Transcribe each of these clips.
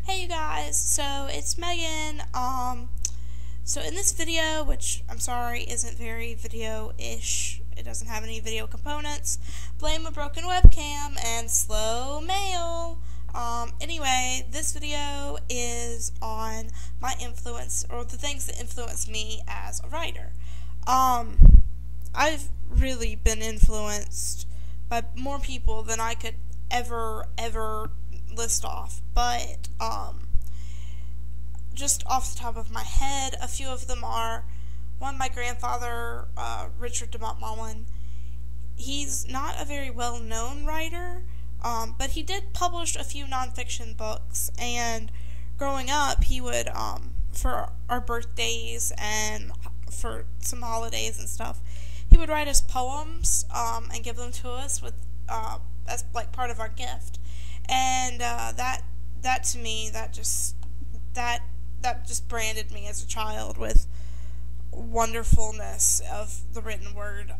Hey you guys, so it's Megan. So in this video, which I'm sorry isn't very video-ish, it doesn't have any video components, blame a broken webcam and slow mail. Anyway, this video is on my influence, or the things that influence me as a writer. I've really been influenced by more people than I could ever list off, but just off the top of my head, a few of them are one, my grandfather, Richard de Montmollin. He's not a very well-known writer, but he did publish a few nonfiction books, and growing up, he would, for our birthdays and for some holidays and stuff, he would write us poems, and give them to us with, as like part of our gift. And that to me, that just branded me as a child with wonderfulness of the written word.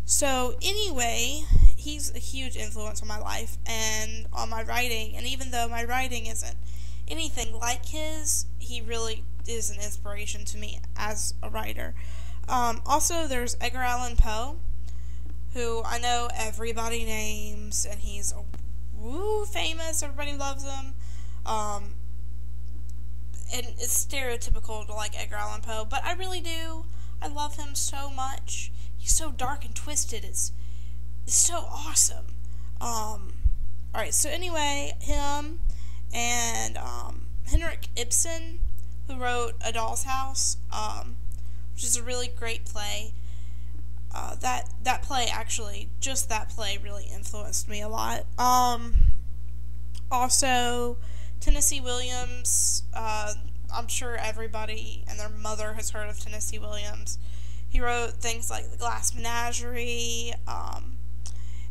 So anyway, he's a huge influence on my life and on my writing, and even though my writing isn't anything like his, he really is an inspiration to me as a writer. Also, there's Edgar Allan Poe, who I know everybody names, and he's famous, everybody loves him, and it's stereotypical to like Edgar Allan Poe, but I really do. I love him so much. He's so dark and twisted, it's so awesome. Alright, so anyway, him and Henrik Ibsen, who wrote A Doll's House, which is a really great play. That play actually, just that play really influenced me a lot. Also, Tennessee Williams, I'm sure everybody and their mother has heard of Tennessee Williams. He wrote things like The Glass Menagerie,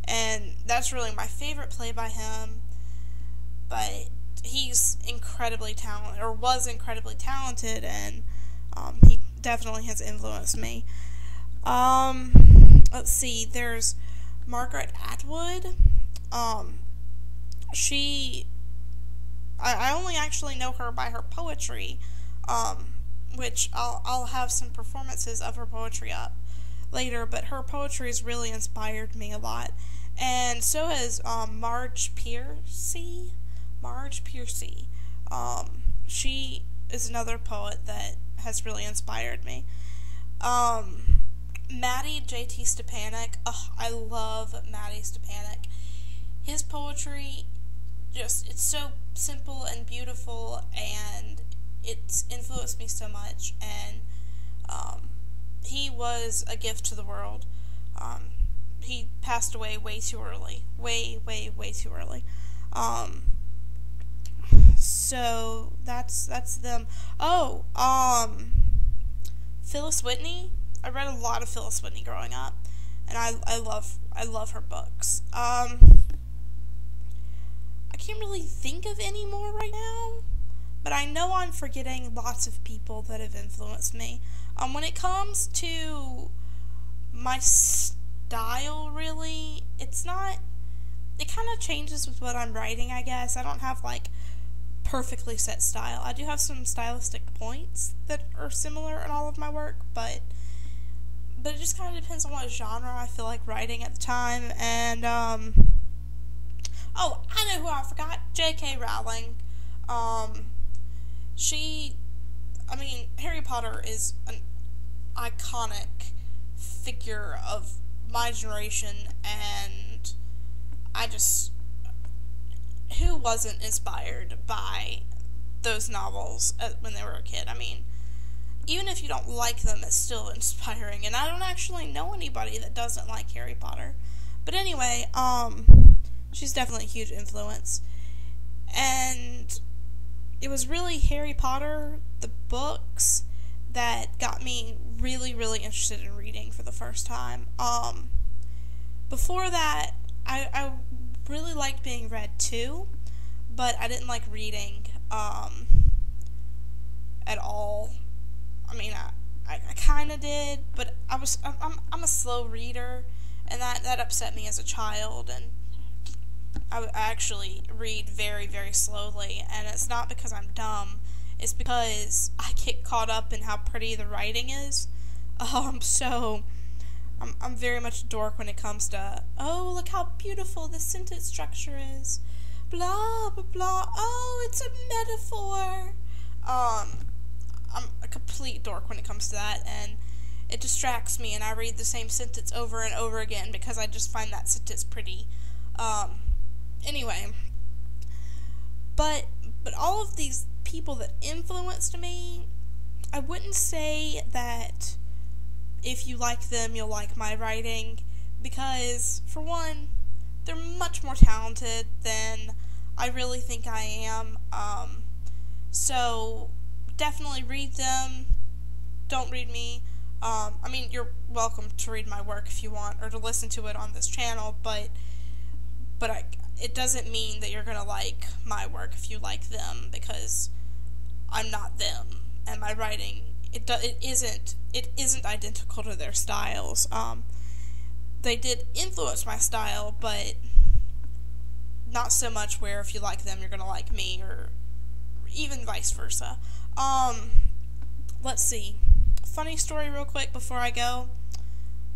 and that's really my favorite play by him, but he's incredibly talented, or was incredibly talented, and he definitely has influenced me. Let's see, there's Margaret Atwood. I only actually know her by her poetry, which I'll have some performances of her poetry up later, but her poetry has really inspired me a lot. And so has Marge Piercy. She is another poet that has really inspired me. Matty J.T. Stepanek. Oh, I love Matty Stepanek. His poetry, it's so simple and beautiful, and it's influenced me so much, and he was a gift to the world. He passed away way too early. Way too early. So that's them. Oh, Phyllis Whitney. I read a lot of Phyllis Whitney growing up, and I love her books. I can't really think of any more right now, but I know I'm forgetting lots of people that have influenced me. When it comes to my style, really, it kind of changes with what I'm writing, I guess. I don't have, like, perfectly set style. I do have some stylistic points that are similar in all of my work, but it just kind of depends on what genre I feel like writing at the time. And oh, I know who I forgot. J.K. Rowling. Harry Potter is an iconic figure of my generation, and who wasn't inspired by those novels when they were a kid? Even if you don't like them, it's still inspiring, and I don't actually know anybody that doesn't like Harry Potter. But anyway, she's definitely a huge influence. And it was really Harry Potter, the books, that got me really interested in reading for the first time. Before that, I really liked being read too, but I didn't like reading, at all. I kind of did, but I'm a slow reader, and that upset me as a child, and I actually read very, very slowly, and it's not because I'm dumb. It's because I get caught up in how pretty the writing is. I'm very much a dork when it comes to, oh, look how beautiful this sentence structure is. Blah, blah, blah. Oh, it's a metaphor. I'm a complete dork when it comes to that, and it distracts me, and I read the same sentence over and over again because I just find that sentence pretty. Anyway. But all of these people that influenced me, I wouldn't say that if you like them, you'll like my writing, because, for one, they're much more talented than I really think I am. So definitely read them. Don't read me. I mean, you're welcome to read my work if you want, or to listen to it on this channel, but it doesn't mean that you're gonna like my work if you like them, because I'm not them, and my writing it isn't identical to their styles. They did influence my style, but not so much where if you like them, you're gonna like me, or even vice versa. Let's see. Funny story real quick before I go.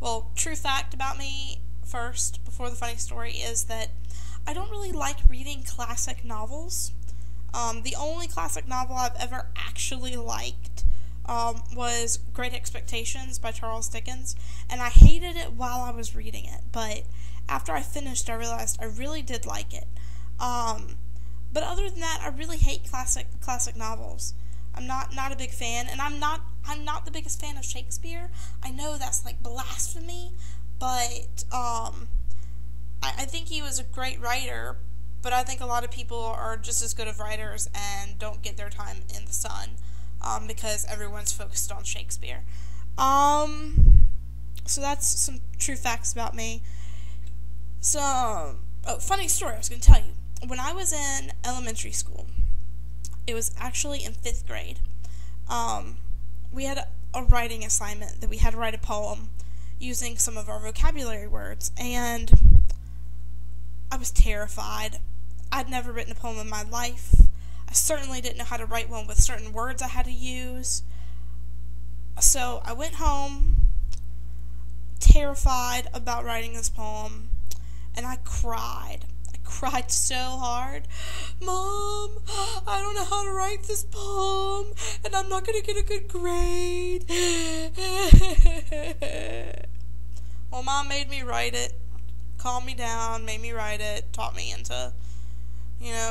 Well, true fact about me first, before the funny story, is that I don't really like reading classic novels. The only classic novel I've ever actually liked was Great Expectations by Charles Dickens, and I hated it while I was reading it, but after I finished, I realized I really did like it. But other than that, I really hate classic novels. I'm not a big fan, and I'm not the biggest fan of Shakespeare. I know that's like blasphemy, but I think he was a great writer, but I think a lot of people are just as good of writers and don't get their time in the sun, because everyone's focused on Shakespeare. So that's some true facts about me. Funny story I was going to tell you. When I was in elementary school, it was actually in 5th grade, we had a writing assignment that we had to write a poem using some of our vocabulary words, and I was terrified. I'd never written a poem in my life. I certainly didn't know how to write one with certain words I had to use. So I went home, terrified about writing this poem, and I cried. I cried so hard. Mom, I don't know how to write this poem, and I'm not going to get a good grade. Well, Mom made me write it, calmed me down, made me write it, taught me into,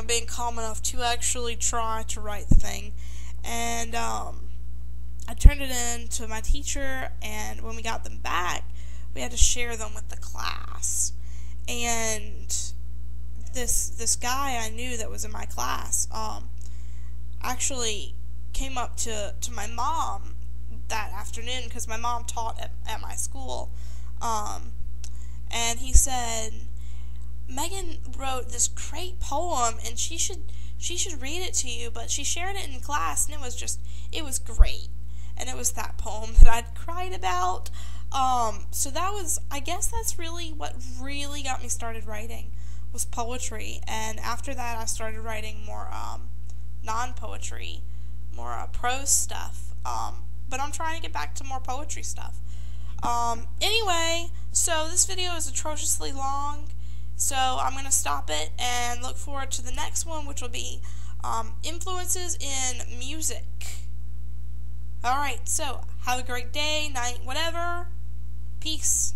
being calm enough to actually try to write the thing. And I turned it in to my teacher, and when we got them back, we had to share them with the class. And this guy I knew that was in my class actually came up to my mom that afternoon, because my mom taught at my school, and he said, Megan wrote this great poem, and she should read it to you, but she shared it in class, and it was great, and it was that poem that I'd cried about. So I guess that's really what really got me started writing, was poetry, and after that I started writing more non-poetry, more prose stuff, but I'm trying to get back to more poetry stuff. Anyway, so this video is atrociously long, so I'm going to stop it and look forward to the next one, which will be influences in music. Alright, so have a great day, night, whatever. Peace.